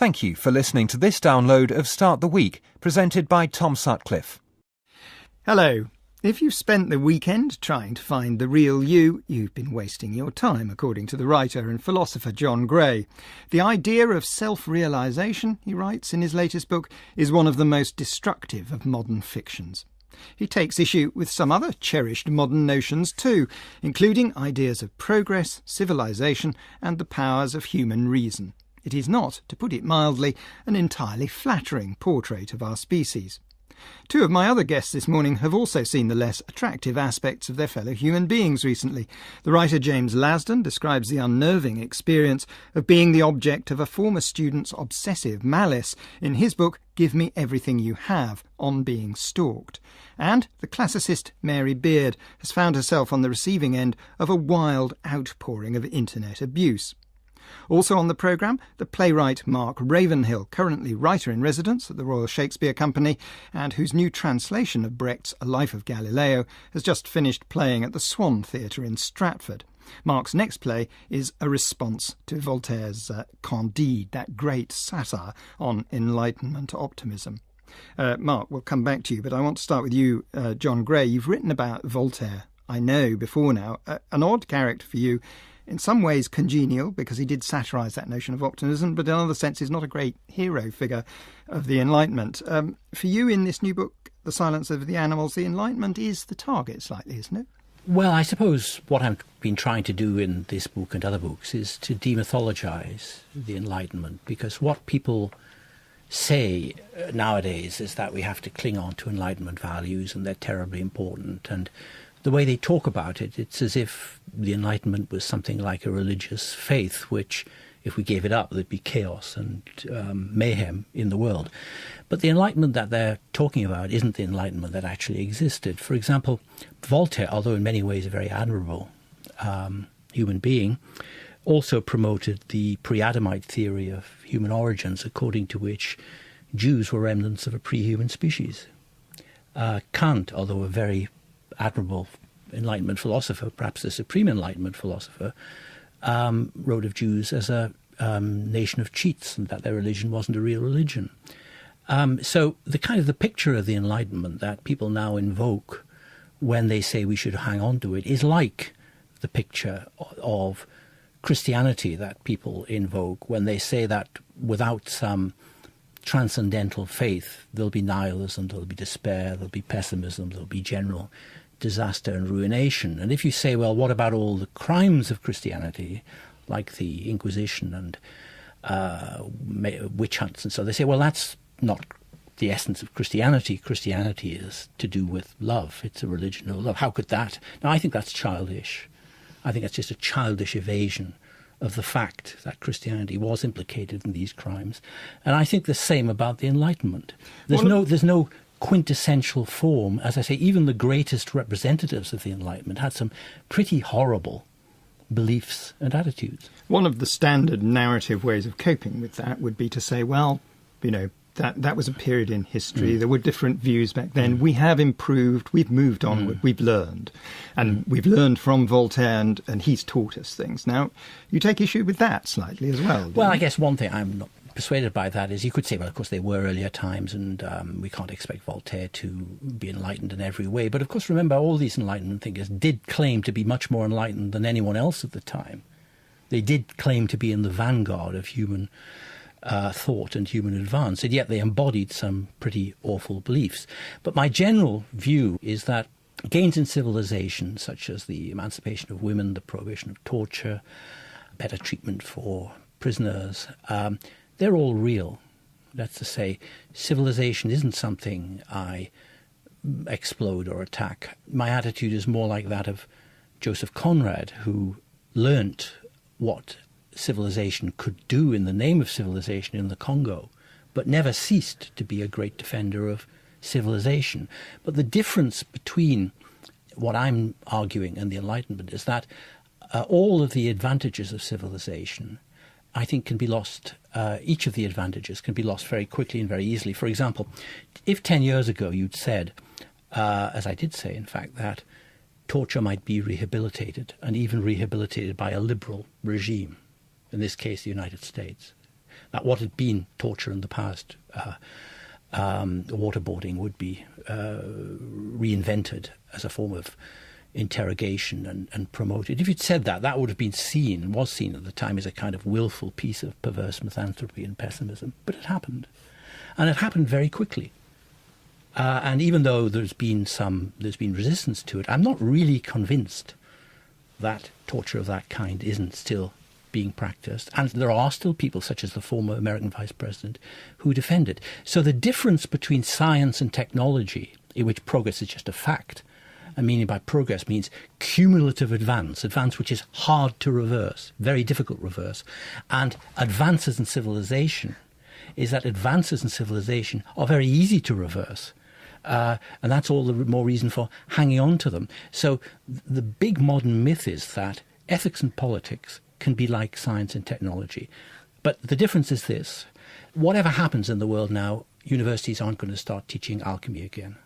Thank you for listening to this download of Start the Week, presented by Tom Sutcliffe. Hello. If you've spent the weekend trying to find the real you, you've been wasting your time, according to the writer and philosopher John Gray. The idea of self-realisation, he writes in his latest book, is one of the most destructive of modern fictions. He takes issue with some other cherished modern notions too, including ideas of progress, civilisation and the powers of human reason. It is not, to put it mildly, an entirely flattering portrait of our species. Two of my other guests this morning have also seen the less attractive aspects of their fellow human beings recently. The writer James Lasdun describes the unnerving experience of being the object of a former student's obsessive malice in his book Give Me Everything You Have, on being stalked. And the classicist Mary Beard has found herself on the receiving end of a wild outpouring of internet abuse. Also on the programme, the playwright Mark Ravenhill, currently writer-in-residence at the Royal Shakespeare Company, and whose new translation of Brecht's A Life of Galileo has just finished playing at the Swan Theatre in Stratford. Mark's next play is a response to Voltaire's Candide, that great satire on Enlightenment optimism. Mark, we'll come back to you, but I want to start with you, John Gray. You've written about Voltaire, I know, before now. An odd character for you. In some ways congenial, because he did satirise that notion of optimism, but in other senses not a great hero figure of the Enlightenment. For you in this new book, The Silence of the Animals, the Enlightenment is the target slightly, isn't it? Well, I suppose what I've been trying to do in this book and other books is to demythologise the Enlightenment, because what people say nowadays is that we have to cling on to Enlightenment values and they're terribly important, and the way they talk about it, it's as if the Enlightenment was something like a religious faith, which, if we gave it up, there'd be chaos and mayhem in the world. But the Enlightenment that they're talking about isn't the Enlightenment that actually existed. For example, Voltaire, although in many ways a very admirable human being, also promoted the pre-Adamite theory of human origins, according to which Jews were remnants of a pre-human species. Kant, although a very admirable Enlightenment philosopher, perhaps the supreme Enlightenment philosopher, wrote of Jews as a nation of cheats and that their religion wasn't a real religion. So the picture of the Enlightenment that people now invoke when they say we should hang on to it is like the picture of Christianity that people invoke when they say that without some transcendental faith there'll be nihilism, there'll be despair, there'll be pessimism, there'll be general disaster and ruination. And if you say, well, what about all the crimes of Christianity, like the Inquisition and witch hunts and so, they say, well, that's not the essence of Christianity. Christianity is to do with love. It's a religion of love. How could that? Now, I think that's childish. I think that's just a childish evasion of the fact that Christianity was implicated in these crimes. And I think the same about the Enlightenment. There's no quintessential form. As I say, even the greatest representatives of the Enlightenment had some pretty horrible beliefs and attitudes. One of the standard narrative ways of coping with that would be to say, well, you know, that was a period in history. There were different views back then. We have improved. We've moved onward. We've learned. And we've learned from Voltaire, and he's taught us things. Now, you take issue with that slightly as well. Well, I guess one thing I'm not persuaded by that is you could say, well, of course, there were earlier times and we can't expect Voltaire to be enlightened in every way. But, of course, remember, all these Enlightenment thinkers did claim to be much more enlightened than anyone else at the time. They did claim to be in the vanguard of human thought and human advance, and yet they embodied some pretty awful beliefs. But my general view is that gains in civilization, such as the emancipation of women, the prohibition of torture, better treatment for prisoners, they're all real. That's to say, civilization isn't something I explode or attack. My attitude is more like that of Joseph Conrad, who learnt what civilization could do in the name of civilization in the Congo, but never ceased to be a great defender of civilization. But the difference between what I'm arguing and the Enlightenment is that all of the advantages of civilization, I think, can be lost. Each of the advantages can be lost very quickly and very easily. For example, if 10 years ago you'd said, as I did say, in fact, that torture might be rehabilitated, and even rehabilitated by a liberal regime, in this case the United States, that what had been torture in the past, waterboarding, would be reinvented as a form of interrogation and promoted. If you'd said that, that would have been seen, and was seen at the time, as a kind of willful piece of perverse misanthropy and pessimism. But it happened. And it happened very quickly. And even though there's been resistance to it, I'm not really convinced that torture of that kind isn't still being practiced. And there are still people, such as the former American vice president, who defend it. So the difference between science and technology, in which progress is just a fact, and meaning by progress means cumulative advance which is hard to reverse, very difficult reverse, and advances in civilization, is that advances in civilization are very easy to reverse. And that's all the more reason for hanging on to them. So the big modern myth is that ethics and politics can be like science and technology. But the difference is this. Whatever happens in the world now, universities aren't going to start teaching alchemy again.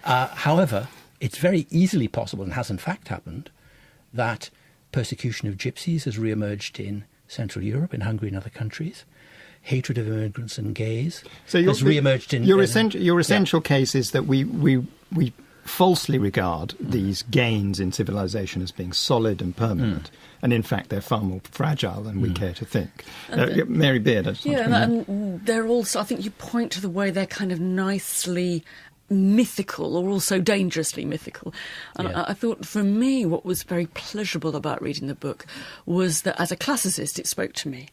However, it's very easily possible, and has in fact happened, that persecution of gypsies has re-emerged in Central Europe, in Hungary and other countries. Hatred of immigrants and gays has re-emerged in... Your essential case is that we falsely regard these gains in civilization as being solid and permanent, and in fact they're far more fragile than we care to think. Mary Beard. And they're also, I think you point to the way they're kind of nicely mythical, or also dangerously mythical. And I thought, for me, what was very pleasurable about reading the book was that, as a classicist, it spoke to me.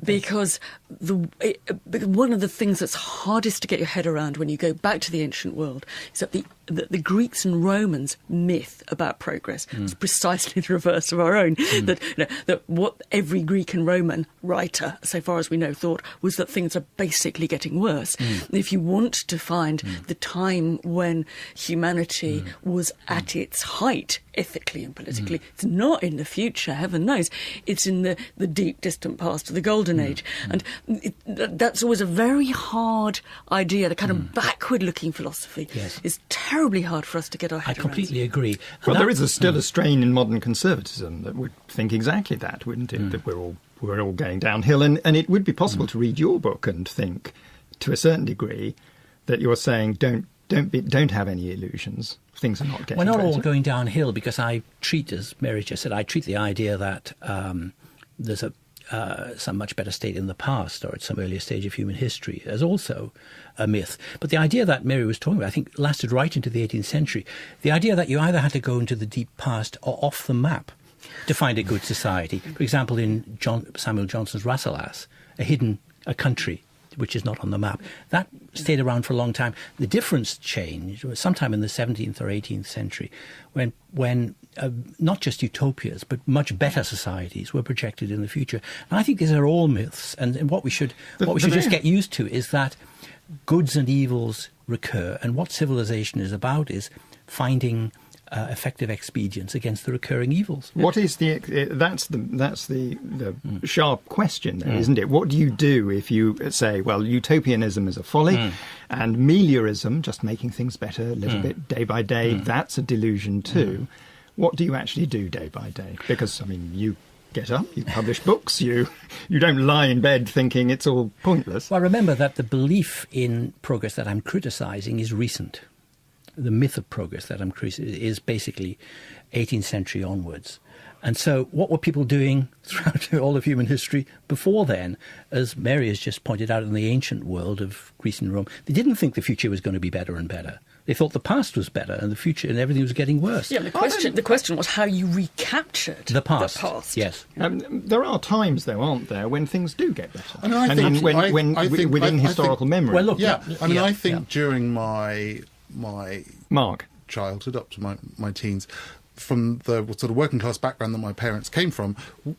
Because one of the things that's hardest to get your head around when you go back to the ancient world is that the Greeks and Romans myth about progress is precisely the reverse of our own. That what every Greek and Roman writer, so far as we know, thought was that things are basically getting worse. If you want to find the time when humanity was at its height, ethically and politically, it's not in the future, heaven knows. It's in the deep, distant past of the Golden Age. And that's always a very hard idea. The kind of backward-looking philosophy is terribly hard for us to get our head around. I completely agree. Well, there is still a strain in modern conservatism that would think exactly that, wouldn't it? That we're all going downhill. And it would be possible to read your book and think, to a certain degree, that you're saying don't have any illusions. Things are not getting better. We're not all going downhill, because I treat, as Mary just said, the idea that there's some much better state in the past, or at some earlier stage of human history, as also a myth. But the idea that Mary was talking about, I think, lasted right into the 18th century. The idea that you either had to go into the deep past or off the map to find a good society. For example, in Samuel Johnson's Rasselas, a country which is not on the map. That stayed around for a long time. The difference changed sometime in the 17th or 18th century when not just utopias, but much better societies were projected in the future. And I think these are all myths. And what we should just get used to is that goods and evils recur. And what civilization is about is finding effective expedients against the recurring evils. What is that's the sharp question there, isn't it? What do you do if you say, well, utopianism is a folly, and meliorism, just making things better a little bit day by day, that's a delusion too. What do you actually do day by day? Because, I mean, you get up, you publish books, you don't lie in bed thinking it's all pointless. Well, remember that the belief in progress that I'm criticising is recent. The myth of progress that I'm criticizing is basically 18th century onwards. And so what were people doing throughout all of human history before then? As Mary has just pointed out, in the ancient world of Greece and Rome, they didn't think the future was going to be better and better. They thought the past was better and the future and everything was getting worse. Yeah, the question was how you recaptured the past. Yes. There are times, though, aren't there, when things do get better? I think within historical memory. Well, look, I think during my childhood up to my teens, from the sort of working class background that my parents came from,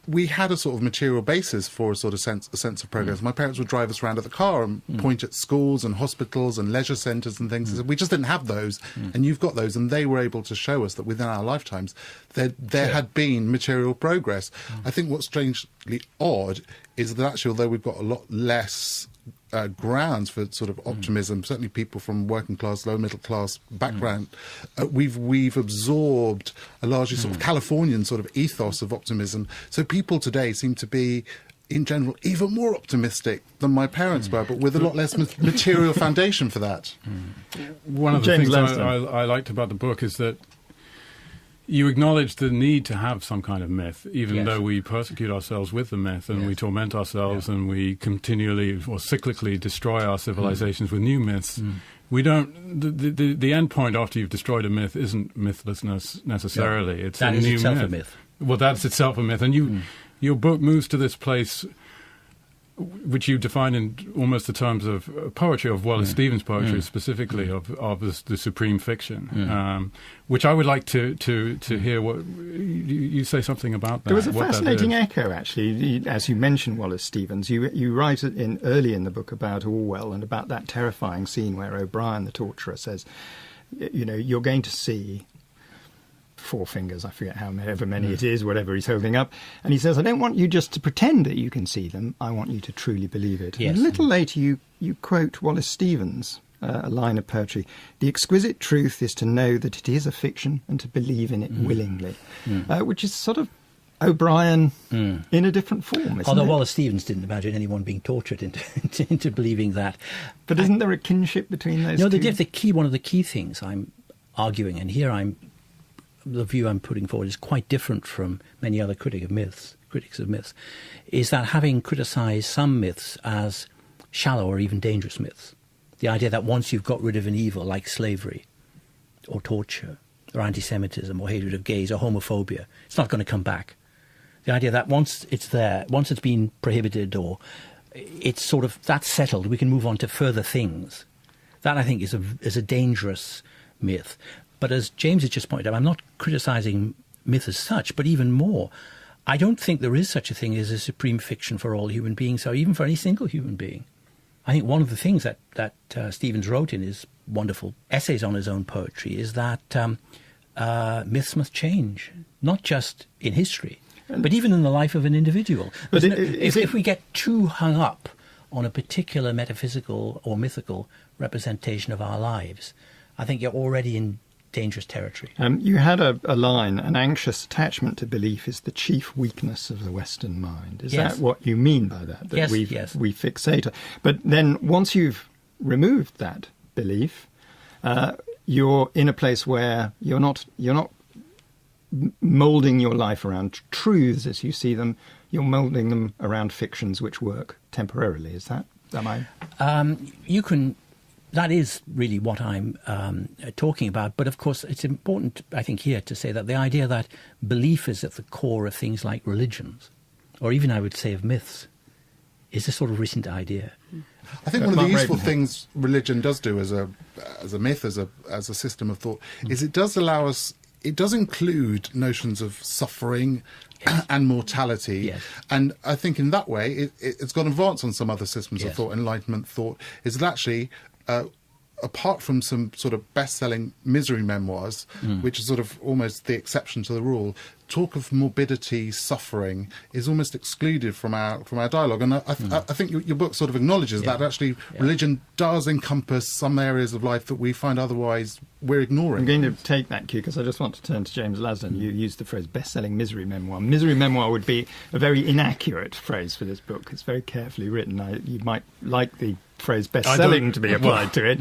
we had a sort of material basis for a sort of sense of progress. My parents would drive us around at the car and point at schools and hospitals and leisure centres and things. We just didn't have those, and you've got those, and they were able to show us that within our lifetimes there had been material progress. I think what's strangely odd is that actually, although we've got a lot less grounds for sort of optimism, certainly people from working class, low middle class background, we've absorbed a largely sort of Californian sort of ethos of optimism. So people today seem to be in general, even more optimistic than my parents were, but with a lot less material foundation for that. One of the things I liked about the book is that you acknowledge the need to have some kind of myth, even though we persecute ourselves with the myth and we torment ourselves and we continually or cyclically destroy our civilizations with new myths. We don't. The end point after you've destroyed a myth isn't mythlessness necessarily. It's that a is new itself myth. a myth. Well, that's itself a myth, and your book moves to this place which you define in almost the terms of poetry, of Wallace Stevens' poetry specifically, of the supreme fiction, which I would like to hear what you say something about that. There was a fascinating echo, actually, as you mentioned Wallace Stevens. You write early in the book about Orwell and about that terrifying scene where O'Brien, the torturer, says, you're going to see 4 fingers, I forget however many it is, whatever he's holding up. And he says, I don't want you just to pretend that you can see them. I want you to truly believe it. Yes. And a little later, you quote Wallace Stevens, a line of poetry. The exquisite truth is to know that it is a fiction and to believe in it willingly, which is sort of O'Brien in a different form, isn't Although it? Wallace Stevens didn't imagine anyone being tortured into believing that. But isn't there a kinship between those two? One of the key things I'm arguing, and here the view I'm putting forward is quite different from many other critics of myths, is that having criticised some myths as shallow or even dangerous myths, the idea that once you've got rid of an evil like slavery or torture or anti-Semitism or hatred of gays or homophobia, it's not going to come back. The idea that once it's there, once it's been prohibited or it's sort of, that's settled, we can move on to further things. That, I think, is a dangerous myth. But as James has just pointed out, I'm not criticising myth as such, but even more, I don't think there is such a thing as a supreme fiction for all human beings, or even for any single human being. I think one of the things that Stevens wrote in his wonderful essays on his own poetry is that myths must change, not just in history, but even in the life of an individual. But if we get too hung up on a particular metaphysical or mythical representation of our lives, I think you're already in dangerous territory. You had a line, an anxious attachment to belief is the chief weakness of the Western mind. Is that what you mean by that? That we fixate. But then once you've removed that belief, you're in a place where you're not moulding your life around truths as you see them. You're moulding them around fictions which work temporarily. Am I? You can. That is really what I'm talking about. But of course, it's important, I think, here to say that the idea that belief is at the core of things like religions, or even I would say of myths, is a sort of recent idea. I think one of the useful things religion does do as a myth, as a system of thought, is it does allow us. It does include notions of suffering and mortality. Yes. And I think in that way, it's got advanced on some other systems of thought, Enlightenment thought, is that actually, apart from some sort of best-selling misery memoirs, which is sort of almost the exception to the rule, talk of morbidity, suffering is almost excluded from our dialogue. And I think your book sort of acknowledges that actually religion does encompass some areas of life that we find otherwise we're ignoring. I'm going to take that cue because I just want to turn to James Lasdun. You used the phrase best-selling misery memoir. Misery memoir would be a very inaccurate phrase for this book. It's very carefully written. You might like the phrase best-selling to be applied to it.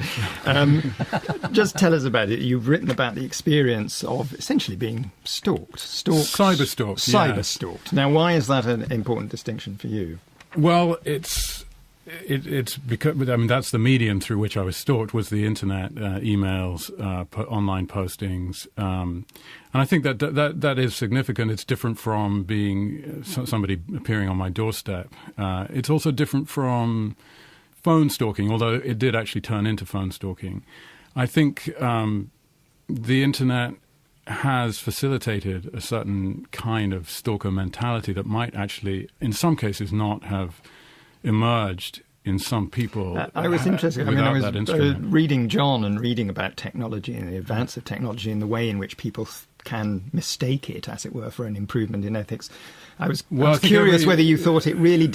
Just tell us about it. You've written about the experience of essentially being stalked. Cyber-stalked. Now, why is that an important distinction for you? Well, it's because, I mean, that's the medium through which I was stalked, was the internet, emails, online postings. And I think that is significant. It's different from being somebody appearing on my doorstep. It's also different from phone stalking, although it did actually turn into phone stalking. I think the internet has facilitated a certain kind of stalker mentality that might actually, in some cases, not have emerged in some people. I was interested. I was reading John and reading about technology and the advance of technology and the way in which people can mistake it, as it were, for an improvement in ethics. I was curious whether you thought it really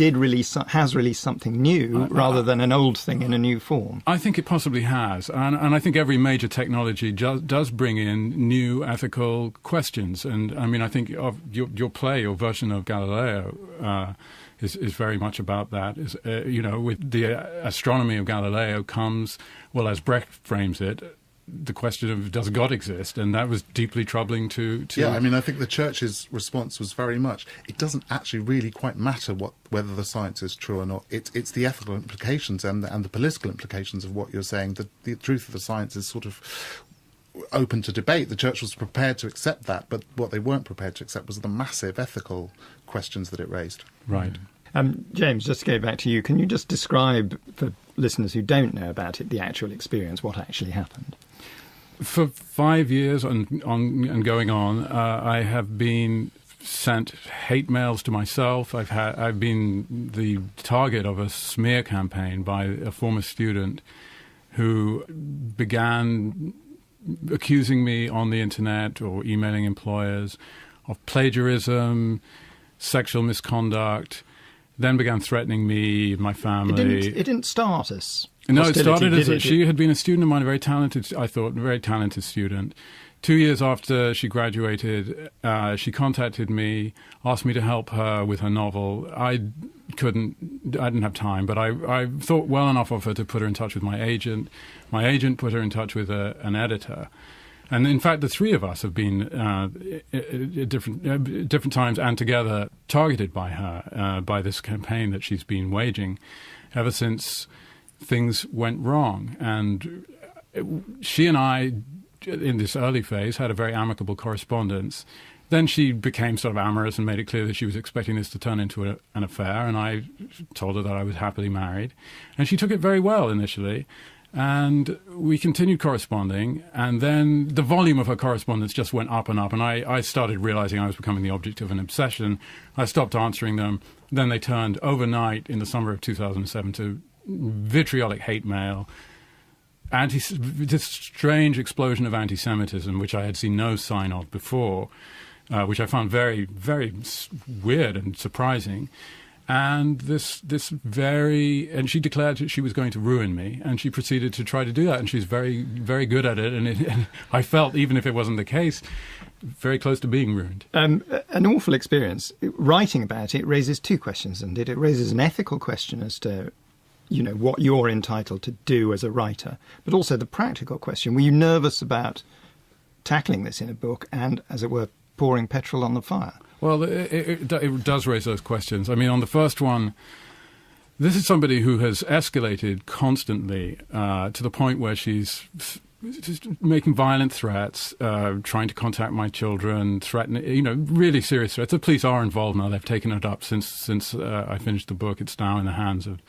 has released something new rather than an old thing in a new form. I think it possibly has. And I think every major technology does bring in new ethical questions. And I mean, I think of your play, your version of Galileo, is very much about that. With the astronomy of Galileo comes, well, as Brecht frames it, the question of does God exist, and that was deeply troubling to. Yeah, I mean, I think the Church's response was very much, it doesn't actually really quite matter whether the science is true or not. It's the ethical implications and the political implications of what you're saying. The truth of the science is sort of open to debate. The Church was prepared to accept that, but what they weren't prepared to accept was the massive ethical questions that it raised. Right. James, just to go back to you, can you just describe, for listeners who don't know about it, the actual experience, what actually happened? For 5 years and going on, I have been sent hate mails to myself. I've been the target of a smear campaign by a former student who began accusing me on the internet or emailing employers of plagiarism, sexual misconduct, then began threatening me, my family. It didn't start as No, hostility, it started as she had been a student of mine, a very talented student. 2 years after she graduated, she contacted me, asked me to help her with her novel. I didn't have time, but I thought well enough of her to put her in touch with my agent. My agent put her in touch with an editor. And in fact, the three of us have been at different times and together targeted by her, by this campaign that she's been waging ever since things went wrong. And she and I, in this early phase, had a very amicable correspondence. Then she became sort of amorous and made it clear that she was expecting this to turn into an affair, and I told her that I was happily married. And she took it very well initially, and we continued corresponding, and then the volume of her correspondence just went up, and I started realizing I was becoming the object of an obsession. I stopped answering them. Then they turned overnight in the summer of 2007 to vitriolic hate mail, this strange explosion of anti-Semitism, which I had seen no sign of before, which I found very, very weird and surprising. And and she declared that she was going to ruin me, and she proceeded to try to do that, and she's very, very good at it. And I felt, even if it wasn't the case, very close to being ruined. An awful experience. Writing about it raises two questions, and it raises an ethical question as to, what you're entitled to do as a writer, but also the practical question. Were you nervous about tackling this in a book and, as it were, pouring petrol on the fire? Well, it does raise those questions. I mean, on the first one, this is somebody who has escalated constantly to the point where she's making violent threats, trying to contact my children, threatening, really serious threats. The police are involved now. They've taken it up since I finished the book. It's now in the hands of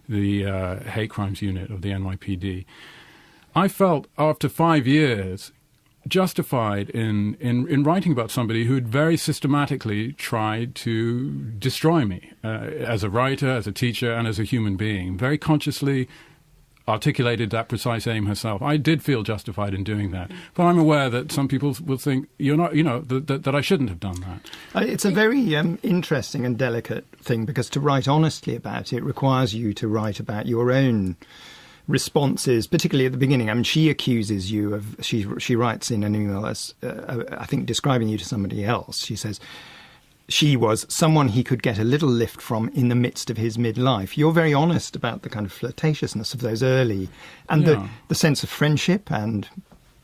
the hate crimes unit of the NYPD. I felt, after 5 years, justified in writing about somebody who had very systematically tried to destroy me as a writer, as a teacher, and as a human being. Very consciously articulated that precise aim herself. I did feel justified in doing that, but I'm aware that some people will think you're not, that I shouldn't have done that. It's a very interesting and delicate thing, because to write honestly about it requires you to write about your own responses, particularly at the beginning. I mean, she accuses you of, she writes in an email as, I think, describing you to somebody else. She says, she was someone he could get a little lift from in the midst of his midlife. You're very honest about the kind of flirtatiousness of those early, and the sense of friendship and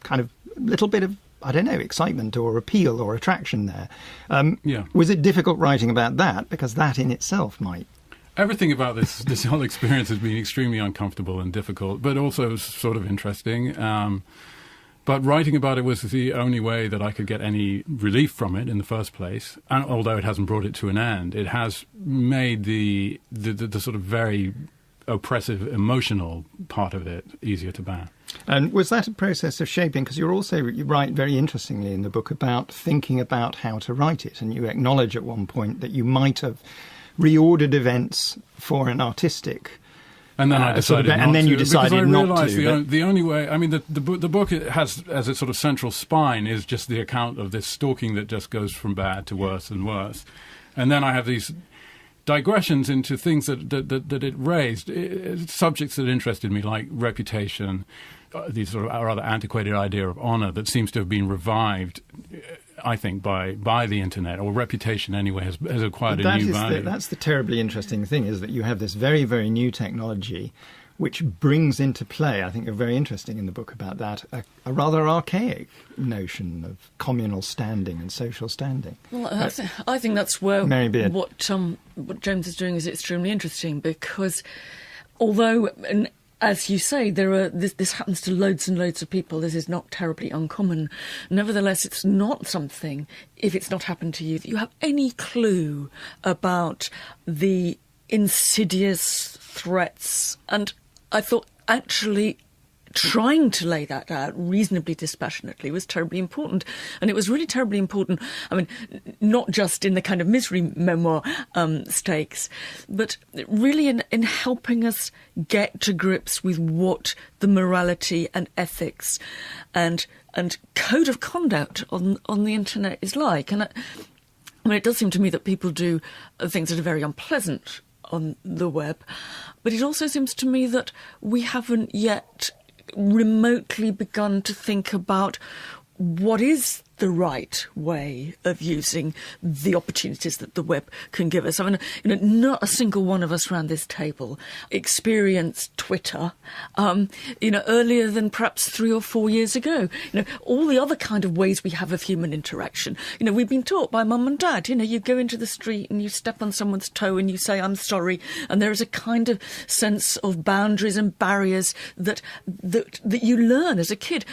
kind of little bit of, I don't know, excitement or appeal or attraction there. Was it difficult writing about that? Because that in itself might... Everything about this whole experience has been extremely uncomfortable and difficult, but also sort of interesting. But writing about it was the only way that I could get any relief from it in the first place. And although it hasn't brought it to an end, it has made the sort of very oppressive emotional part of it easier to bear. And was that a process of shaping? Because you write very interestingly in the book about thinking about how to write it, and you acknowledge at one point that you might have reordered events for an artistic. And then I decided not to. And then you decided not to. Because I realised the only way... I mean, the book has, as its sort of central spine, is just the account of this stalking that just goes from bad to worse and worse. And then I have these digressions into things that it raised, subjects that interested me, like reputation, the sort of rather antiquated idea of honour that seems to have been revived I think, by the internet, or reputation anyway, has acquired a new value. That's the terribly interesting thing, is that you have this very, very new technology which brings into play, I think you're very interesting in the book about that, a rather archaic notion of communal standing and social standing. Well, I think that's where Mary Beard. What James is doing is extremely interesting, because although, and as you say, this happens to loads and loads of people, this is not terribly uncommon. Nevertheless, it's not something, if it's not happened to you, that you have any clue about the insidious threats. And I thought actually trying to lay that out reasonably dispassionately was terribly important. And it was really terribly important, I mean, not just in the kind of misery memoir stakes, but really in helping us get to grips with what the morality and ethics and code of conduct on the internet is like. And I mean, it does seem to me that people do things that are very unpleasant on the web, but it also seems to me that we haven't yet remotely begun to think about what is the right way of using the opportunities that the web can give us. I mean, not a single one of us around this table experienced Twitter, earlier than perhaps 3 or 4 years ago. All the other kind of ways we have of human interaction. We've been taught by mum and dad, you go into the street and you step on someone's toe and you say, I'm sorry. And there is a kind of sense of boundaries and barriers that you learn as a kid.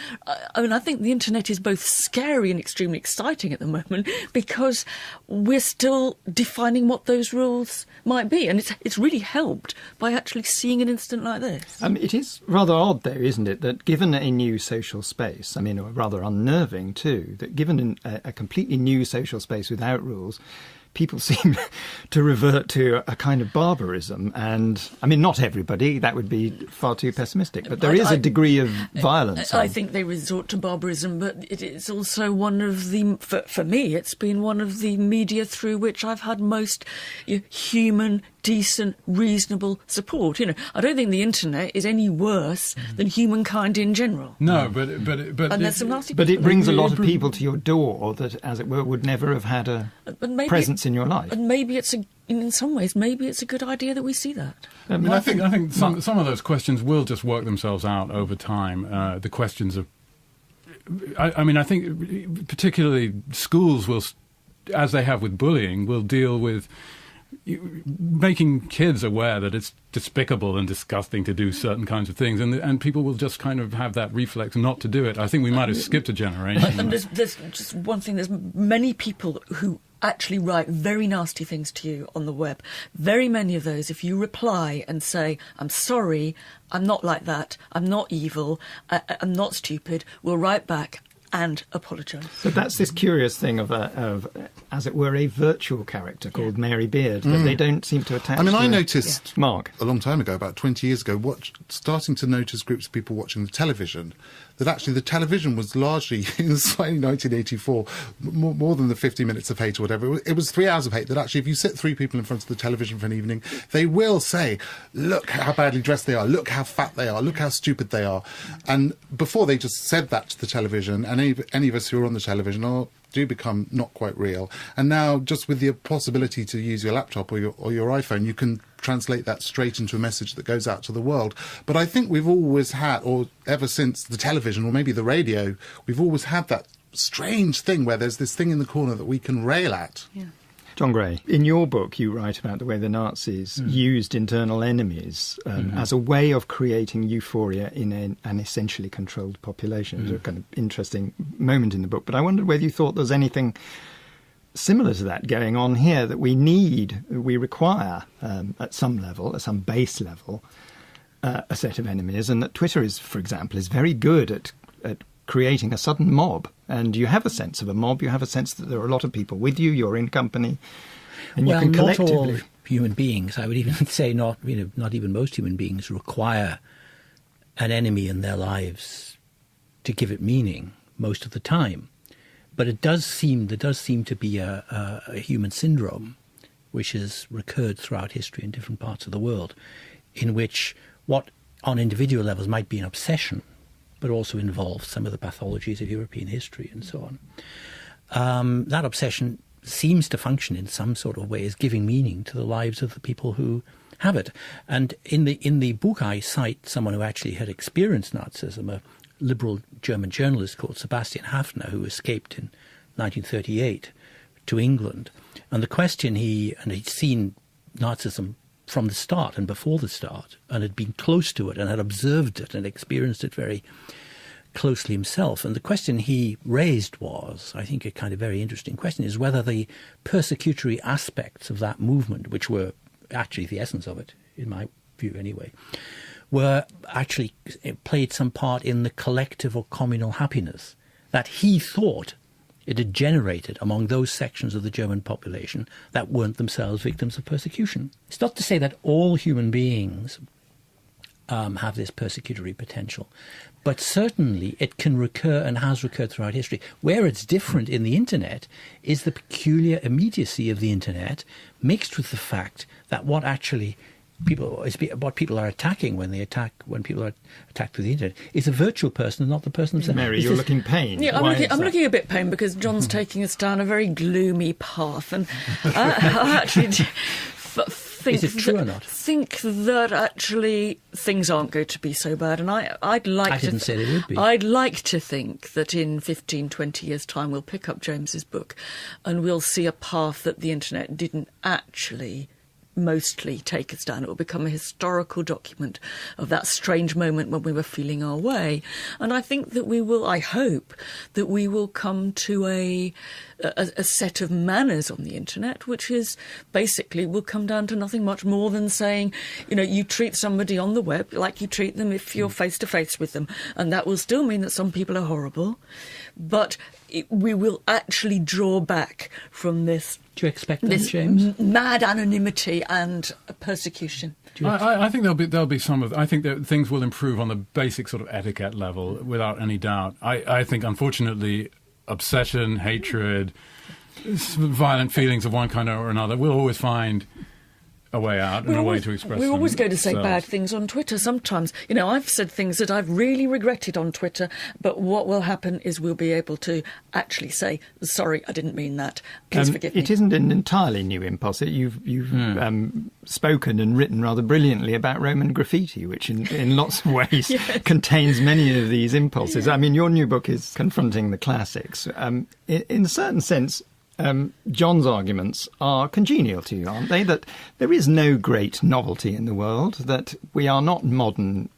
I mean, I think the internet is both scary and extremely exciting at the moment, because we're still defining what those rules might be, and it's really helped by actually seeing an incident like this. It is rather odd, though, isn't it, that given a new social space, or rather unnerving too, that given a completely new social space without rules, people seem to revert to a kind of barbarism. And, not everybody, that would be far too pessimistic, but there is a degree of violence. I think they resort to barbarism, but it's also one of the, for me, it's been one of the media through which I've had most human, decent, reasonable support. I don't think the internet is any worse than humankind in general. No, but and there's some nasty. But it brings a lot of people to your door that, as it were, would never have had a presence in your life. And maybe in some ways, maybe it's a good idea that we see that. I think some of those questions will just work themselves out over time. The questions of, I think particularly schools will, as they have with bullying, will deal with making kids aware that it's despicable and disgusting to do certain kinds of things, and people will just kind of have that reflex not to do it. I think we might have skipped a generation. And there's just one thing, there's many people who actually write very nasty things to you on the web. Very many of those, if you reply and say, I'm sorry, I'm not like that, I'm not evil, I'm not stupid, will write back and apologise. But that's this curious thing of as it were, a virtual character called Mary Beard that they don't seem to attach. I noticed Mark a long time ago, about 20 years ago, starting to notice groups of people watching the television, that actually the television was largely, in 1984, more than the 50 minutes of hate or whatever. It was 3 hours of hate, that actually if you sit 3 people in front of the television for an evening, they will say, look how badly dressed they are, look how fat they are, look how stupid they are. And before they just said that to the television, and any of us who are on the television do become not quite real. And now, just with the possibility to use your laptop or your iPhone, you can translate that straight into a message that goes out to the world. But I think we've always had, or ever since the television or maybe the radio, we've always had that strange thing where there's this thing in the corner that we can rail at. Yeah. John Gray, in your book you write about the way the Nazis used internal enemies as a way of creating euphoria in an essentially controlled population. It's a kind of interesting moment in the book, but I wondered whether you thought there was anything similar to that going on here, that we require at some level, at some base level, a set of enemies, and that Twitter is, for example, is very good at creating a sudden mob. And you have a sense of a mob, you have a sense that there are a lot of people with you, you're in company, and you can collectively... Not all human beings, I would even say not even most human beings require an enemy in their lives to give it meaning most of the time. But there does seem to be a human syndrome which has recurred throughout history in different parts of the world, in which what on individual levels might be an obsession, but also involves some of the pathologies of European history and so on. that obsession seems to function in some sort of way as giving meaning to the lives of the people who have it. And in the book, I cite someone who actually had experienced Nazism, a liberal German journalist called Sebastian Haffner, who escaped in 1938 to England. And the question he'd seen Nazism from the start and before the start, and had been close to it and had observed it and experienced it very closely himself. And the question he raised was, I think a kind of very interesting question, is whether the persecutory aspects of that movement, which were actually the essence of it, in my view anyway, were actually played some part in the collective or communal happiness that he thought it had generated among those sections of the German population that weren't themselves victims of persecution. It's not to say that all human beings have this persecutory potential, but certainly it can recur and has recurred throughout history. Where it's different in the internet is the peculiar immediacy of the internet mixed with the fact that what people are attacking when people are attacked through the internet is a virtual person and not the person themselves. Mary, you're looking pained. Yeah, I'm looking a bit pained because John's taking us down a very gloomy path, and I actually think is it true or not? Think that actually things aren't going to be so bad, and I'd like I didn't say they would be. I'd like to think that in 15, 20 years' time we'll pick up James's book and we'll see a path that the internet didn't actually mostly take us down. It will become a historical document of that strange moment when we were feeling our way. And I think that I hope that we will come to a set of manners on the internet, which is basically will come down to nothing much more than saying, you treat somebody on the web like you treat them if you're face to face with them. And that will still mean that some people are horrible, but we will actually draw back from this. Do you expect that, James? Mad anonymity and persecution. I think there'll be some of. I think that things will improve on the basic sort of etiquette level, without any doubt. I think, unfortunately, obsession, hatred, violent feelings of one kind or another will always find a way out and a way to express. We're always going to say bad things on Twitter sometimes. I've said things that I've really regretted on Twitter, but what will happen is we'll be able to actually say, sorry, I didn't mean that. Please forgive me. It isn't an entirely new impulse. You've spoken and written rather brilliantly about Roman graffiti, which in lots of ways contains many of these impulses. Yeah. I mean, your new book is confronting the classics. In a certain sense, John's arguments are congenial to you, aren't they? That there is no great novelty in the world, that we are not modern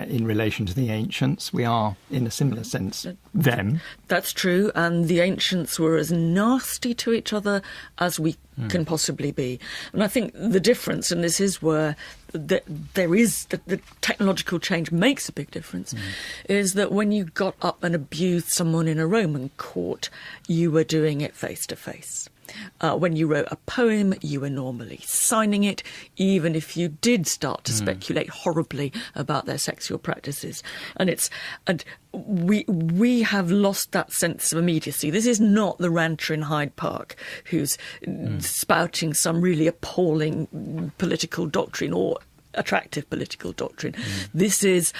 in relation to the ancients. We are, in a similar sense, them. That's true, and the ancients were as nasty to each other as we can possibly be. And I think the difference, and this is where the technological change makes a big difference, is that when you got up and abused someone in a Roman court, you were doing it face to face. When you wrote a poem, you were normally signing it, even if you did start to speculate horribly about their sexual practices. And we have lost that sense of immediacy. This is not the ranter in Hyde Park who's spouting some really appalling political doctrine or attractive political doctrine. This is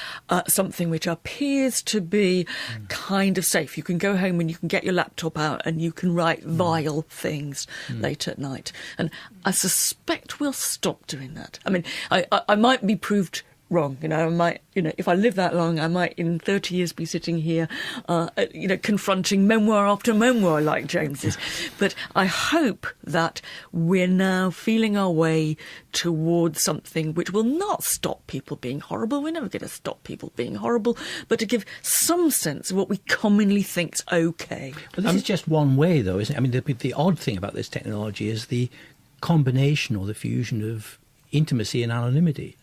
something which appears to be kind of safe. You can go home and you can get your laptop out and you can write vile things late at night. And I suspect we'll stop doing that. I mean, I might be proved wrong. I might, if I live that long, I might in 30 years be sitting here, confronting memoir after memoir like James's. But I hope that we're now feeling our way towards something which will not stop people being horrible. We're never going to stop people being horrible, but to give some sense of what we commonly think's okay. But this is just one way, though, isn't it? I mean, the odd thing about this technology is the combination or the fusion of intimacy and anonymity.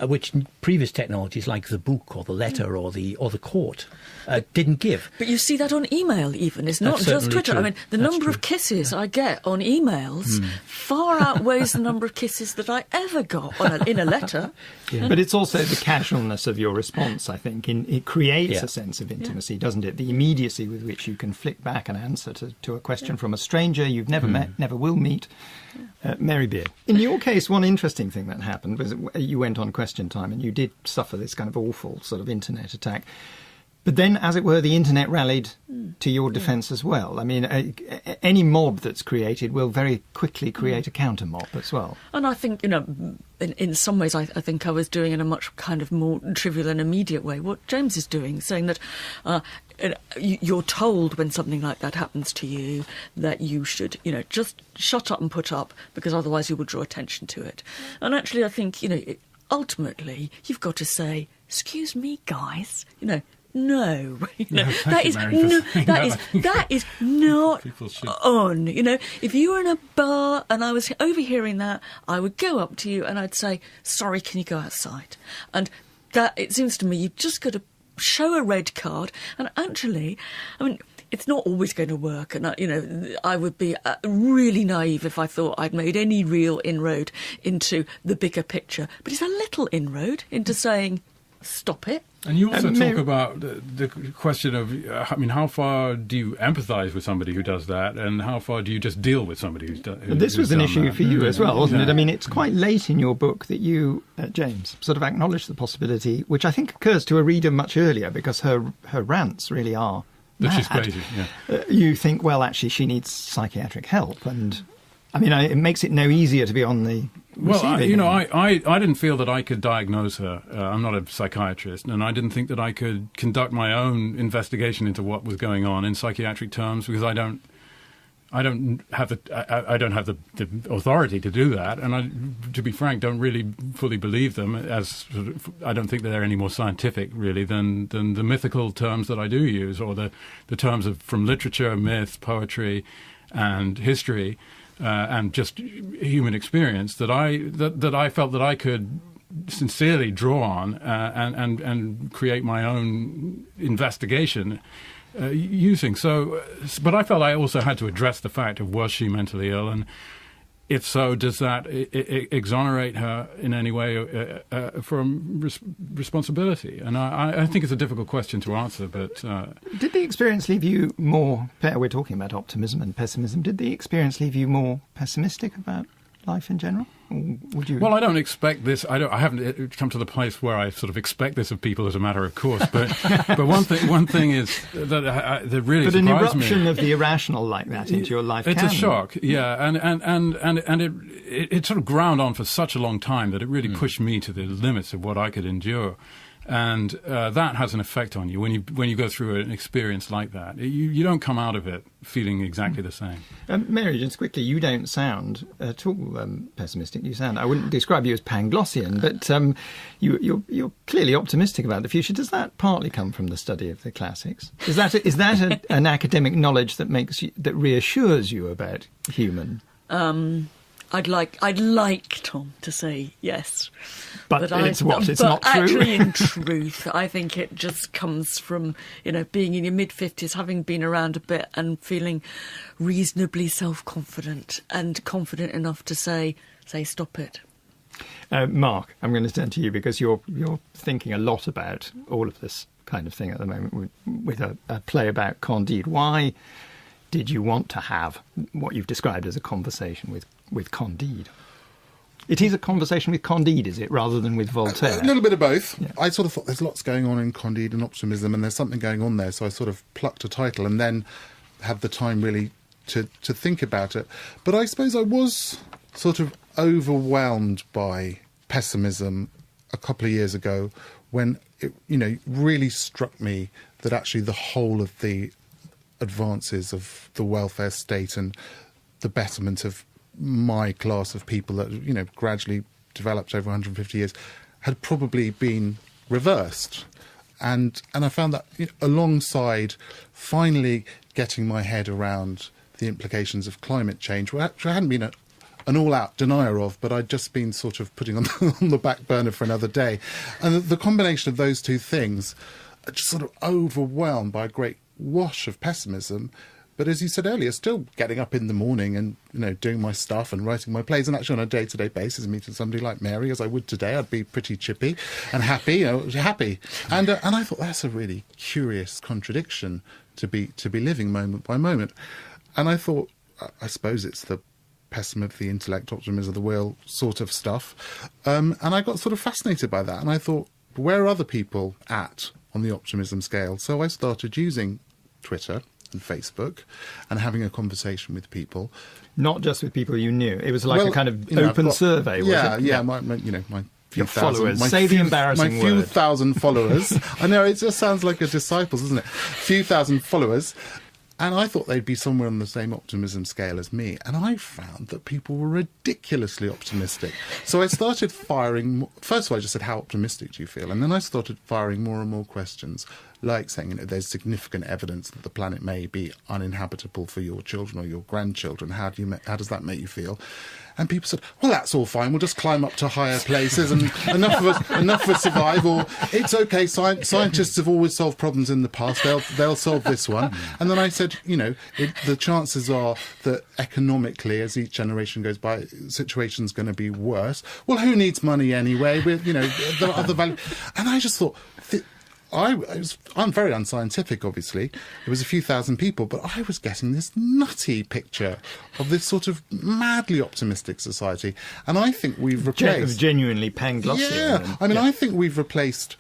Which previous technologies like the book or the letter or the court didn't give. But you see that on email even. It's not just Twitter. True. I mean, the number of kisses I get on emails far outweighs the number of kisses that I ever got in a letter. Yeah. But it's also the casualness of your response, I think. It creates a sense of intimacy, doesn't it? The immediacy with which you can flick back an answer to a question from a stranger you've never met, never will meet. Mary Beard, in your case, one interesting thing that happened was you went on Question Time and you did suffer this kind of awful sort of internet attack. But then, as it were, the internet rallied to your defence as well. I mean, any mob that's created will very quickly create a counter mob as well. And I think, in some ways, I think I was doing in a much kind of more trivial and immediate way what James is doing, saying that you're told when something like that happens to you that you should, just shut up and put up, because otherwise you will draw attention to it. And actually, I think, ultimately, you've got to say, excuse me, guys, no. That is not on. If you were in a bar and I was overhearing that, I would go up to you and I'd say, sorry, can you go outside? And that, it seems to me, you've just got to show a red card. And actually, it's not always going to work. And, I would be really naive if I thought I'd made any real inroad into the bigger picture. But it's a little inroad into saying, stop it. And you also talk about the question of, how far do you empathise with somebody who does that, and how far do you just deal with somebody who's done that? This was an issue for you as well, wasn't it? I mean, it's quite late in your book that you, James, sort of acknowledge the possibility, which I think occurs to a reader much earlier, because her rants really are mad. That she's crazy, yeah. You think, well, actually, she needs psychiatric help, and... it makes it no easier to be on the receiving end. I didn't feel that I could diagnose her. I'm not a psychiatrist, and I didn't think that I could conduct my own investigation into what was going on in psychiatric terms, because I don't have the authority to do that, and I, to be frank, don't really fully believe them. I don't think that they're any more scientific, really, than the mythical terms that I do use, or the terms from literature, myth, poetry, and history. And just human experience that I felt that I could sincerely draw on and create my own investigation using. So, but I felt I also had to address the fact of, was she mentally ill, and if so, does that exonerate her in any way from responsibility? And I think it's a difficult question to answer, but... Did the experience leave you more... We're talking about optimism and pessimism. Did the experience leave you more pessimistic about life in general? Or would you... Well, I don't expect this. I haven't come to the place where I sort of expect this of people as a matter of course. But one thing is that really surprised me. But an eruption of the irrational like that into your life, it's a shock, yeah, and it sort of ground on for such a long time that it really pushed me to the limits of what I could endure. And that has an effect on you when you go through an experience like that. You don't come out of it feeling exactly the same. Mary, just quickly, you don't sound at all pessimistic. You sound, I wouldn't describe you as Panglossian, but you're clearly optimistic about the future. Does that partly come from the study of the classics? Is that an academic knowledge that reassures you about human? I'd like Tom to say yes, but it's not true. Actually, in truth, I think it just comes from being in your mid-50s, having been around a bit, and feeling reasonably self-confident and confident enough to say stop it. Mark, I'm going to turn to you because you're thinking a lot about all of this kind of thing at the moment with a play about Candide. Why did you want to have what you've described as a conversation with Candide? It is a conversation with Candide, is it, rather than with Voltaire? A little bit of both. Yeah. I sort of thought there's lots going on in Candide and optimism, and there's something going on there, so I sort of plucked a title and then had the time really to think about it. But I suppose I was sort of overwhelmed by pessimism a couple of years ago when it really struck me that actually the whole of the advances of the welfare state and the betterment of my class of people that gradually developed over 150 years had probably been reversed, and I found that alongside finally getting my head around the implications of climate change, which I hadn't been an all-out denier of, but I'd just been sort of putting on the back burner for another day, and the combination of those two things, just sort of overwhelmed by a great wash of pessimism. But as you said earlier, still getting up in the morning and doing my stuff and writing my plays, and actually on a day-to-day basis meeting somebody like Mary, as I would today, I'd be pretty chippy and happy, happy. And I thought that's a really curious contradiction to be living moment by moment. And I thought, I suppose it's the pessimism of the intellect, optimism of the will sort of stuff. And I got sort of fascinated by that, and I thought, where are other people at on the optimism scale. So I started using Twitter and Facebook and having a conversation with people. Not just with people you knew. It was like a kind of I've open got- survey, was it? Yeah, my few Your thousand, followers. Say the embarrassing my few word. thousand followers. I know, it just sounds like a disciples, doesn't it? Few thousand followers. And I thought they'd be somewhere on the same optimism scale as me. And I found that people were ridiculously optimistic. So I started firing... First of all, I just said, how optimistic do you feel? And then I started firing more and more questions, like saying, there's significant evidence that the planet may be uninhabitable for your children or your grandchildren. How does that make you feel? And people said, well, that's all fine. We'll just climb up to higher places and enough of us survive. Or it's okay. Scientists have always solved problems in the past. They'll solve this one. And then I said, the chances are that economically, as each generation goes by, situation's going to be worse. Well, who needs money anyway? With the other value. And I just thought. I'm very unscientific, obviously. It was a few thousand people, but I was getting this nutty picture of this sort of madly optimistic society. And I think we've replaced... Genuinely Panglossian. Yeah. I think we've replaced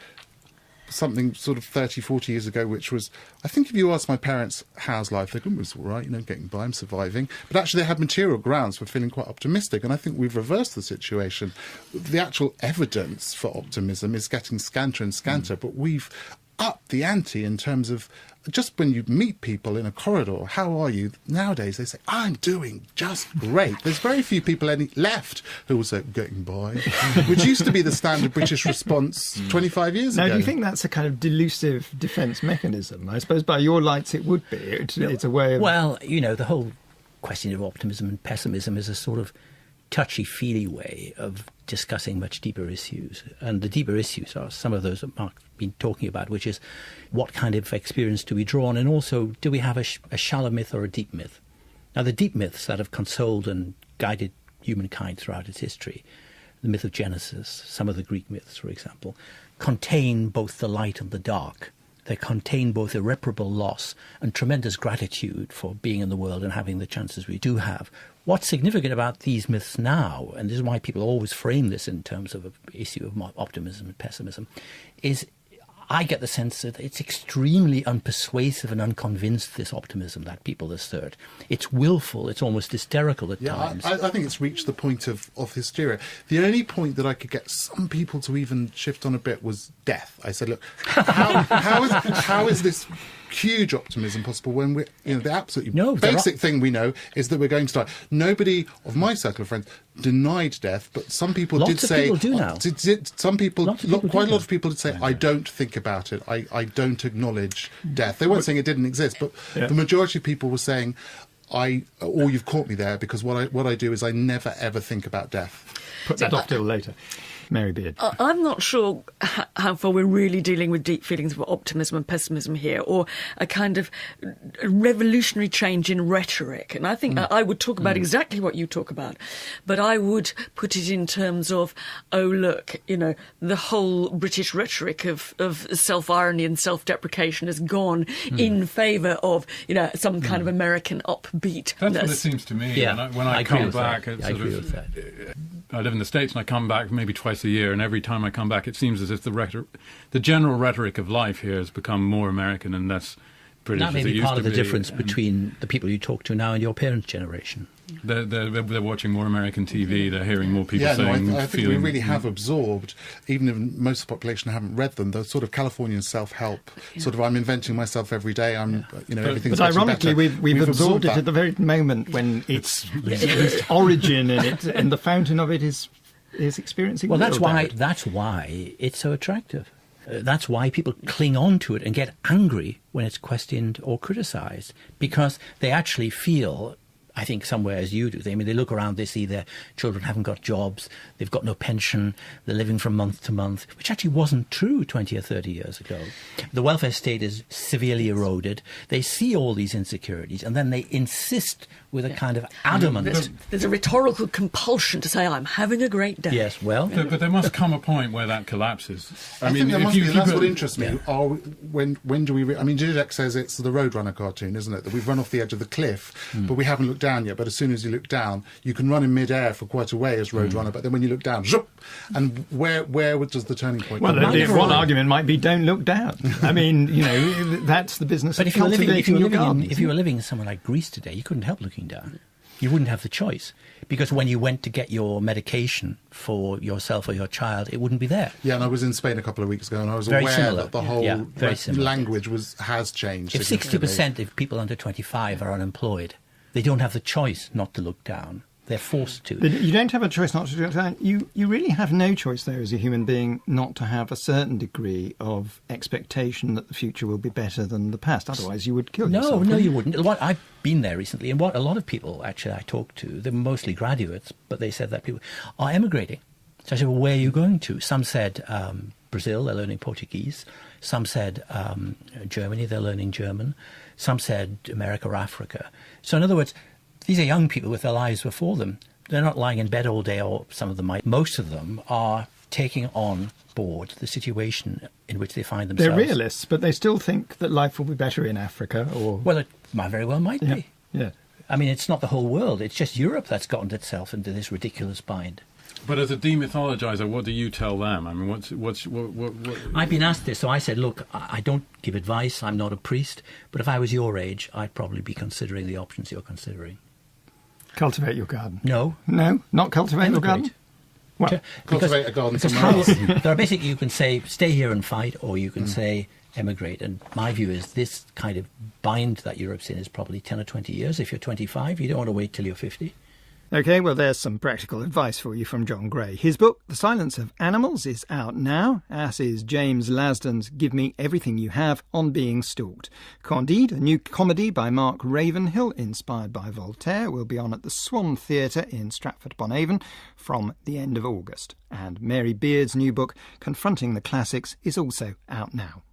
something sort of 30, 40 years ago, which was... I think if you ask my parents, how's life? They go, it's all right, getting by, I'm surviving. But actually they had material grounds for feeling quite optimistic. And I think we've reversed the situation. The actual evidence for optimism is getting scanter and scanter, but we've upped the ante in terms of just when you meet people in a corridor, how are you? Nowadays they say, I'm doing just great. There's very few people left who will say, getting by, which used to be the standard British response 25 years ago. Now, do you think that's a kind of delusive defence mechanism? I suppose by your lights it would be. It's a way of... Well, the whole question of optimism and pessimism is a sort of touchy-feely way of discussing much deeper issues. And the deeper issues are some of those that Mark's been talking about, which is what kind of experience do we draw on, and also do we have a shallow myth or a deep myth? Now, the deep myths that have consoled and guided humankind throughout its history, the myth of Genesis, some of the Greek myths, for example, contain both the light and the dark. They contain both irreparable loss and tremendous gratitude for being in the world and having the chances we do have. What's significant about these myths now, and this is why people always frame this in terms of an issue of optimism and pessimism, is I get the sense that it's extremely unpersuasive and unconvinced, this optimism that people assert. It's willful, it's almost hysterical at times. I think it's reached the point of hysteria. The only point that I could get some people to even shift on a bit was death. I said, look, how is this huge optimism possible when we're, the absolutely basic thing we know is that we're going to die. Nobody of my circle of friends denied death, but some people did say... Lots of people do now. Some people, quite a lot of people did say, I don't think about it. I don't acknowledge death. They weren't saying it didn't exist, but the majority of people were saying, you've caught me there, because what I do is I never ever think about death. Put that off till later. Mary Beard. I'm not sure how far we're really dealing with deep feelings of optimism and pessimism here, or a kind of revolutionary change in rhetoric. And I think I would talk about exactly what you talk about, but I would put it in terms of, oh, look, the whole British rhetoric of self-irony and self-deprecation has gone in favour of, some kind of American upbeat. That's what it seems to me. Yeah, when I come back, I agree with that. I live in the States and I come back maybe twice a year, and every time I come back it seems as if the general rhetoric of life here has become more American and less British. That may be part of the difference and between the people you talk to now and your parents' generation. They're watching more American TV, they're hearing more people saying... I think we really have absorbed, even if most of the population haven't read them, the sort of Californian self-help, sort of I'm inventing myself every day, everything's But ironically, better. we've absorbed it at the very moment when its origin and the fountain of it is experiencing... Well, that's why it's so attractive. That's why people cling on to it and get angry when it's questioned or criticised, because they actually feel... I think somewhere as you do. They look around, they see their children haven't got jobs, they've got no pension, they're living from month to month, which actually wasn't true 20 or 30 years ago. The welfare state is severely eroded. They see all these insecurities and then they insist with a kind of adamant... There's a rhetorical compulsion to say, I'm having a great day. Yes, well... But there must come a point where that collapses. I think there must be, and that's what interests me. When do we... Zizek says it's the Roadrunner cartoon, isn't it? That we've run off the edge of the cliff, but we haven't looked down yet. But as soon as you look down, you can run in mid-air for quite a way as Roadrunner, but then when you look down, zhup, and where does the turning point come? Well, one argument might be don't look down. I mean, that's the business of cultivating your gardens. If you were living in somewhere like Greece today, you couldn't help looking down. You wouldn't have the choice. Because when you went to get your medication for yourself or your child, it wouldn't be there. Yeah, and I was in Spain a couple of weeks ago, and I was very aware similar. that the whole language has changed. If 60% of people under 25 are unemployed, they don't have the choice not to look down. They're forced to. But you don't have a choice not to look down. You really have no choice, though, as a human being, not to have a certain degree of expectation that the future will be better than the past. Otherwise, you would kill yourself. No, you wouldn't. I've been there recently, and what a lot of people, actually, I talked to, they were mostly graduates, but they said that people are emigrating. So I said, well, where are you going to? Some said Brazil, they're learning Portuguese. Some said Germany, they're learning German. Some said America or Africa. So in other words, these are young people with their lives before them. They're not lying in bed all day, or some of them might. Most of them are taking on board the situation in which they find themselves. They're realists, but they still think that life will be better in Africa. Well, it very well might be. Yeah. I mean, it's not the whole world. It's just Europe that's gotten itself into this ridiculous bind. But as a demythologizer, what do you tell them? I mean, what? I've been asked this, so I said, look, I don't give advice. I'm not a priest. But if I was your age, I'd probably be considering the options you're considering. Cultivate your garden. No, not cultivate your garden. Well, cultivate a garden somewhere else. There are basically, you can say stay here and fight, or you can say emigrate. And my view is this kind of bind that Europe's in is probably 10 or 20 years. If you're 25, you don't want to wait till you're 50. OK, well, there's some practical advice for you from John Gray. His book, The Silence of Animals, is out now, as is James Lasdun's Give Me Everything You Have on Being Stalked. Candide, a new comedy by Mark Ravenhill, inspired by Voltaire, will be on at the Swan Theatre in Stratford-upon-Avon from the end of August. And Mary Beard's new book, Confronting the Classics, is also out now.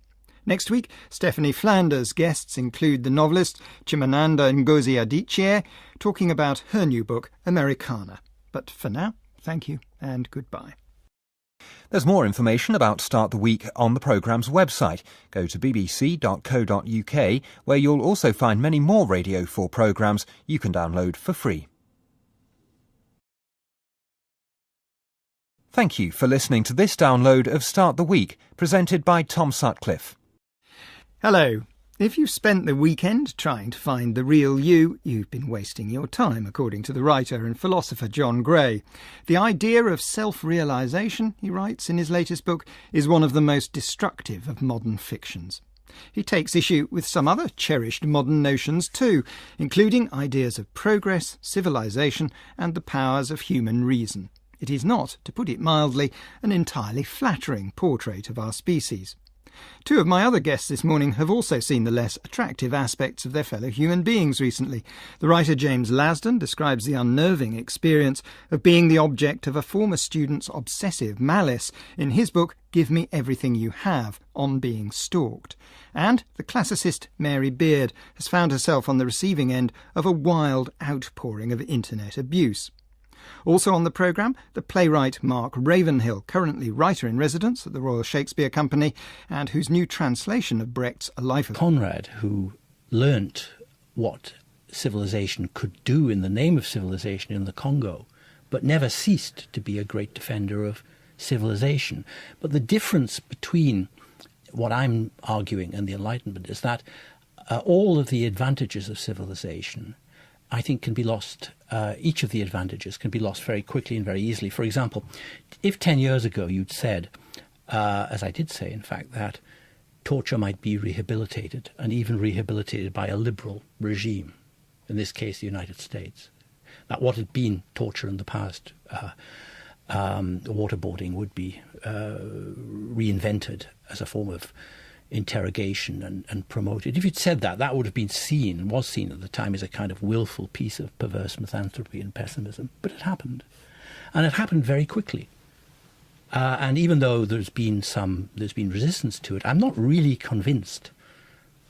Next week, Stephanie Flanders' guests include the novelist Chimamanda Ngozi Adichie, talking about her new book, Americana. But for now, thank you and goodbye. There's more information about Start the Week on the programme's website. Go to bbc.co.uk, where you'll also find many more Radio 4 programmes you can download for free. Thank you for listening to this download of Start the Week, presented by Tom Sutcliffe. Hello. If you've spent the weekend trying to find the real you, you've been wasting your time, according to the writer and philosopher John Gray. The idea of self-realisation, he writes in his latest book, is one of the most destructive of modern fictions. He takes issue with some other cherished modern notions too, including ideas of progress, civilisation and the powers of human reason. It is not, to put it mildly, an entirely flattering portrait of our species. Two of my other guests this morning have also seen the less attractive aspects of their fellow human beings recently. The writer James Lasdun describes the unnerving experience of being the object of a former student's obsessive malice in his book Give Me Everything You Have on Being Stalked. And the classicist Mary Beard has found herself on the receiving end of a wild outpouring of internet abuse. Also on the programme, the playwright Mark Ravenhill, currently writer-in-residence at the Royal Shakespeare Company, and whose new translation of Brecht's A Life of... Conrad, who learnt what civilization could do in the name of civilization in the Congo, but never ceased to be a great defender of civilization. But the difference between what I'm arguing and the Enlightenment is that all of the advantages of civilization, I think, can be lost. Each of the advantages can be lost very quickly and very easily. For example, if 10 years ago you'd said, as I did say, in fact, that torture might be rehabilitated, and even rehabilitated by a liberal regime, in this case the United States, that what had been torture in the past, waterboarding, would be reinvented as a form of interrogation and promoted. If you'd said that, that would have been seen, and was seen at the time, as a kind of willful piece of perverse misanthropy and pessimism. But it happened. And it happened very quickly. And even though there's been resistance to it, I'm not really convinced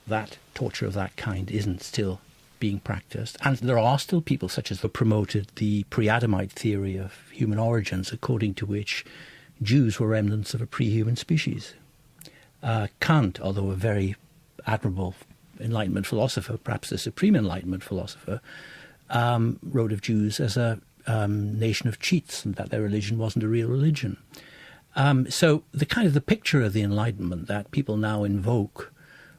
that torture of that kind isn't still being practiced. And there are still people such as who promoted the pre-Adamite theory of human origins, according to which Jews were remnants of a pre-human species. Kant, although a very admirable Enlightenment philosopher, perhaps the supreme Enlightenment philosopher, wrote of Jews as a nation of cheats, and that their religion wasn't a real religion. So the picture of the Enlightenment that people now invoke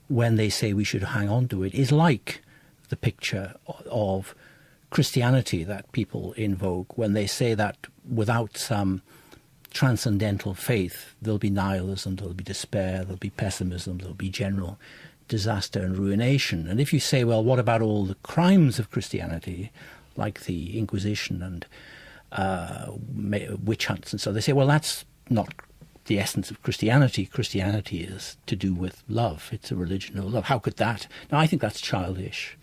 when they say we should hang on to it is like the picture of Christianity that people invoke when they say that without some transcendental faith there'll be nihilism, there'll be despair, there'll be pessimism, there'll be general disaster and ruination. And if you say, well, what about all the crimes of Christianity, like the Inquisition and witch hunts and so, they say, well, that's not the essence of Christianity. Christianity is to do with love. It's a religion of love. How could that? Now, I think that's childish.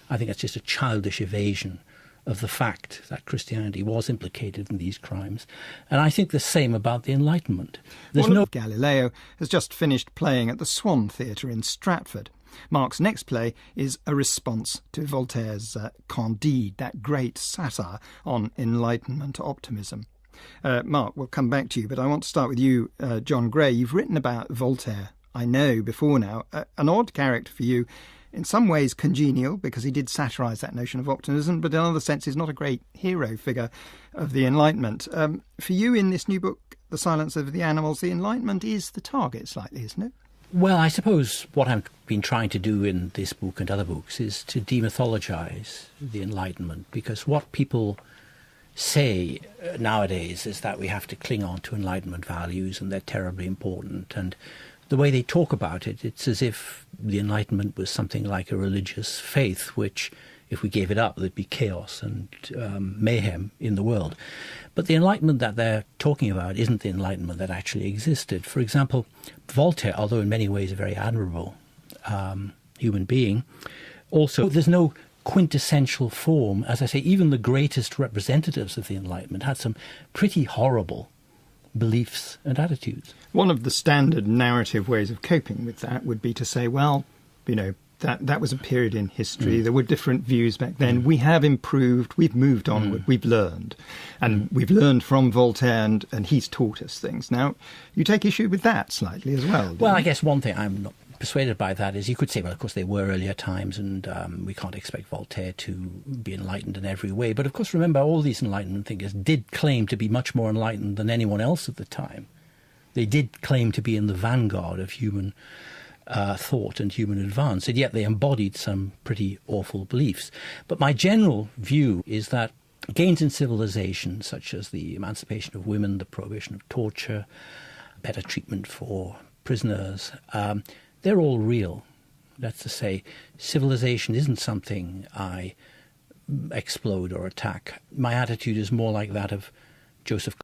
I think that's just a childish evasion of the fact that Christianity was implicated in these crimes. And I think the same about the Enlightenment. Galileo has just finished playing at the Swan Theatre in Stratford. Mark's next play is a response to Voltaire's Candide, that great satire on Enlightenment optimism. Mark, we'll come back to you, but I want to start with you, John Gray. You've written about Voltaire, I know, before now. An odd character for you, in some ways congenial, because he did satirise that notion of optimism, but in other senses not a great hero figure of the Enlightenment. For you, in this new book, The Silence of the Animals, the Enlightenment is the target slightly, isn't it? Well, I suppose what I've been trying to do in this book and other books is to demythologise the Enlightenment, because what people say nowadays is that we have to cling on to Enlightenment values and they're terribly important. And the way they talk about it, it's as if the Enlightenment was something like a religious faith, which, if we gave it up, there'd be chaos and mayhem in the world. But the Enlightenment that they're talking about isn't the Enlightenment that actually existed. For example, Voltaire, although in many ways a very admirable human being, also there's no quintessential form. As I say, even the greatest representatives of the Enlightenment had some pretty horrible beliefs and attitudes. One of the standard narrative ways of coping with that would be to say, well, you know, that was a period in history. There were different views back then. We have improved. We've moved onward. We've learned. And we've learned from Voltaire, and he's taught us things. Now, you take issue with that slightly as well. Well, I guess one thing I'm not persuaded by that is you could say, well, of course, they were earlier times and we can't expect Voltaire to be enlightened in every way. But, of course, remember, all these Enlightenment thinkers did claim to be much more enlightened than anyone else at the time. They did claim to be in the vanguard of human thought and human advance, and yet they embodied some pretty awful beliefs. But my general view is that gains in civilization, such as the emancipation of women, the prohibition of torture, better treatment for prisoners, they're all real. That's to say, civilization isn't something I explode or attack. My attitude is more like that of Joseph